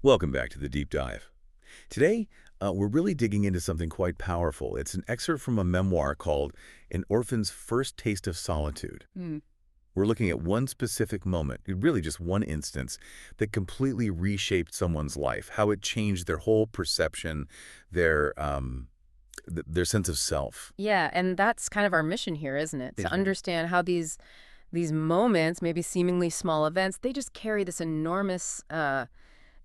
Welcome back to the Deep Dive. Today, we're really digging into something quite powerful. It's an excerpt from a memoir called An Orphan's First Taste of Solitude. Mm. We're looking at one specific moment, really just one instance, that completely reshaped someone's life, how it changed their whole perception, their sense of self. Yeah, and that's kind of our mission here, isn't it? To Is right. understand how these moments, maybe seemingly small events, they just carry this enormous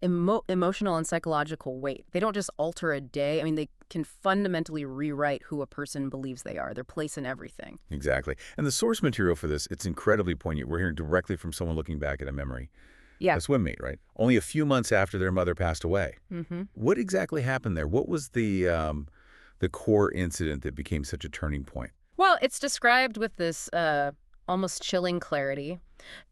emotional and psychological weight. They don't just alter a day. I mean, they can fundamentally rewrite who a person believes they are, their place in everything. Exactly. And the source material for this, it's incredibly poignant. We're hearing directly from someone looking back at a memory. Yeah. A swim meet, right? Only a few months after their mother passed away. hmm What exactly happened there? What was the core incident that became such a turning point? Well, it's described with this almost chilling clarity.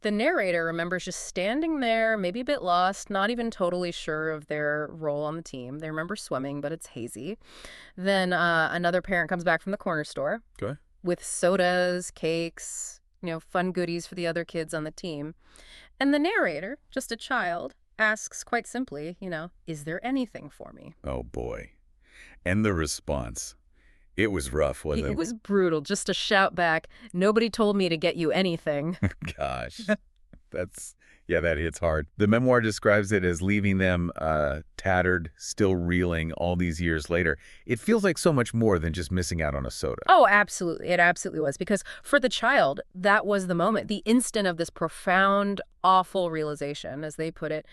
The narrator remembers just standing there, maybe a bit lost, not even totally sure of their role on the team. They remember swimming, but it's hazy. Then another parent comes back from the corner store Okay. with sodas, cakes, fun goodies for the other kids on the team. And the narrator, just a child, asks quite simply, is there anything for me? Oh boy. And the response. It was rough, It wasn't was brutal, just a shout back, nobody told me to get you anything. it? Gosh. That's yeah, that hits hard. The memoir describes it as leaving them tattered, still reeling all these years later. It feels like so much more than just missing out on a soda. Oh, absolutely. It absolutely was. Because for the child, that was the moment, the instant of this profound, awful realization, as they put it.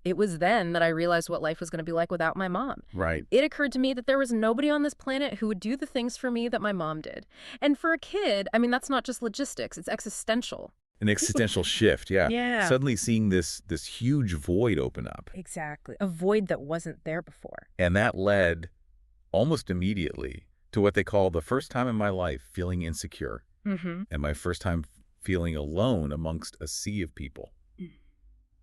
It was then that I realized what life was going to be like without my mom. Right. It occurred to me that there was nobody on this planet who would do the things for me that my mom did. And for a kid, I mean, that's not just logistics, it's existential. An existential shift, yeah. Yeah, Suddenly seeing this huge void open up. exactly. A void that wasn't there before. And that led almost immediately to what they call the first time in my life feeling insecure Mm-hmm. and my first time feeling alone amongst a sea of people.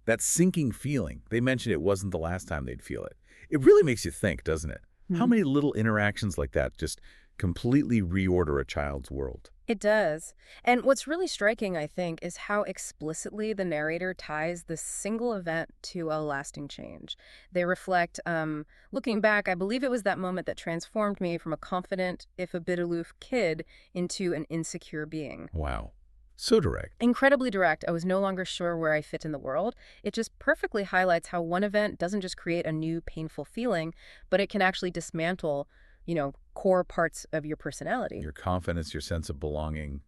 That sinking feeling, they mentioned it wasn't the last time they'd feel it. It really makes you think, doesn't it? How many little interactions like that just completely reorder a child's world? It does. And what's really striking, I think, is how explicitly the narrator ties this single event to a lasting change. They reflect, looking back, I believe it was that moment that transformed me from a confident, if a bit aloof kid into an insecure being. Wow. So direct. Incredibly direct, I was no longer sure where I fit in the world. It just perfectly highlights how one event doesn't just create a new painful feeling, but it can actually dismantle, core parts of your personality. Your confidence, your sense of belonging,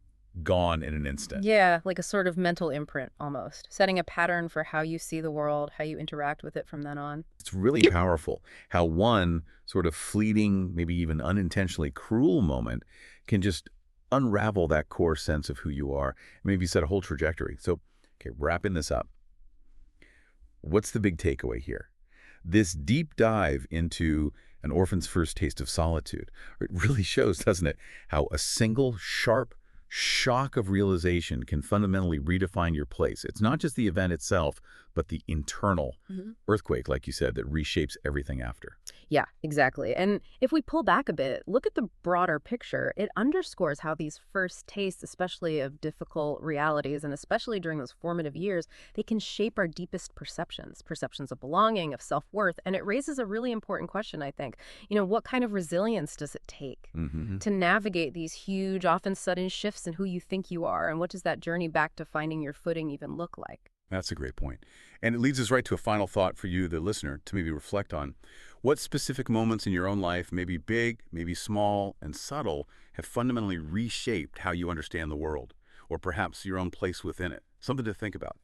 gone in an instant. Yeah, like a sort of mental imprint almost, setting a pattern for how you see the world, how you interact with it from then on. It's really powerful how one sort of fleeting, maybe even unintentionally cruel moment can just unravel that core sense of who you are, maybe set a whole trajectory. So, okay, wrapping this up, what's the big takeaway here? This deep dive into an orphan's first taste of solitude, it really shows, doesn't it, how a single sharp shock of realization can fundamentally redefine your place. It's not just the event itself, but the internal earthquake, like you said, that reshapes everything after. Yeah, exactly. And if we pull back a bit, look at the broader picture, it underscores how these first tastes, especially of difficult realities, and especially during those formative years, they can shape our deepest perceptions, perceptions of belonging, of self-worth. And it raises a really important question, I think. What kind of resilience does it take to navigate these huge, often sudden shifts in who you think you are? And what does that journey back to finding your footing even look like? That's a great point. And it leads us right to a final thought for you, the listener, to maybe reflect on. What specific moments in your own life, maybe big, maybe small, and subtle, have fundamentally reshaped how you understand the world, or perhaps your own place within it? Something to think about.